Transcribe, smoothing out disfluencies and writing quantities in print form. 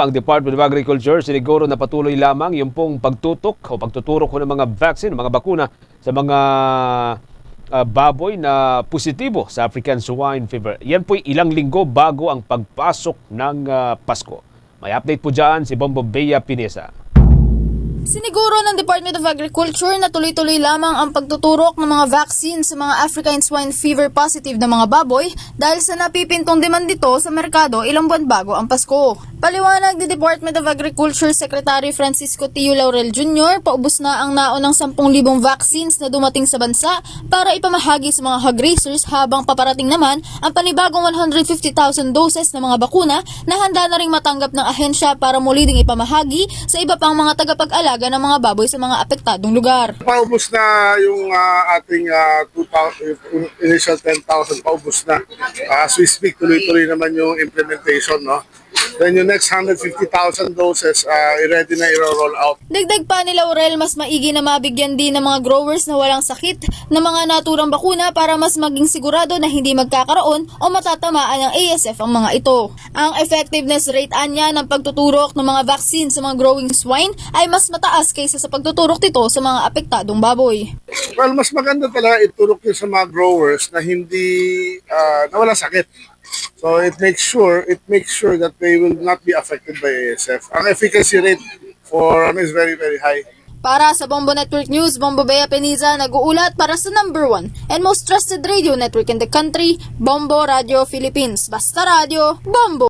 Ang Department of Agriculture siniguro na patuloy lamang yung pong pagtutok o pagtuturok ng mga vaccine, mga bakuna sa mga baboy na positibo sa African swine fever. Yan po'y ilang linggo bago ang pagpasok ng Pasko. May update po dyan si Bombo Bea Pinesa. Siniguro ng Department of Agriculture na tuloy-tuloy lamang ang pagtuturok ng mga vaccine sa mga African swine fever positive na mga baboy dahil sa napipintong demand dito sa merkado ilang buwan bago ang Pasko. Paliwanag ni Department of Agriculture Secretary Francisco Tio Laurel Jr., paubos na ang naunang 10,000 vaccines na dumating sa bansa para ipamahagi sa mga hog raisers habang paparating naman ang panibagong 150,000 doses ng mga bakuna na handa na ring matanggap ng ahensya para muli ding ipamahagi sa iba pang mga tagapag-alaga ng mga baboy sa mga apektadong lugar. Paubos na yung ating 2,000, initial 10,000 paubos na. As we speak, tuloy-tuloy naman yung implementation, no? Then yung next 150,000 doses, ready na i-roll out. Dagdag pa ni Laurel, mas maigi na mabigyan din ng mga growers na walang sakit ng mga naturang bakuna para mas maging sigurado na hindi magkakaroon o matatamaan ng ASF ang mga ito. Ang effectiveness rate anya ng pagtuturok ng mga vaccine sa mga growing swine ay mas mataas kaysa sa pagtuturok nito sa mga apektadong baboy. Well, mas maganda talaga iturok yun sa mga growers na hindi, na wala sakit. So it makes sure that they will not be affected by ASF. Ang efficacy rate for is very, very high. Para sa Bombo Network News, Bombo Bea Pinesa nag-uulat para sa number 1 and most trusted radio network in the country, Bombo Radio Philippines. Basta Radio, Bombo!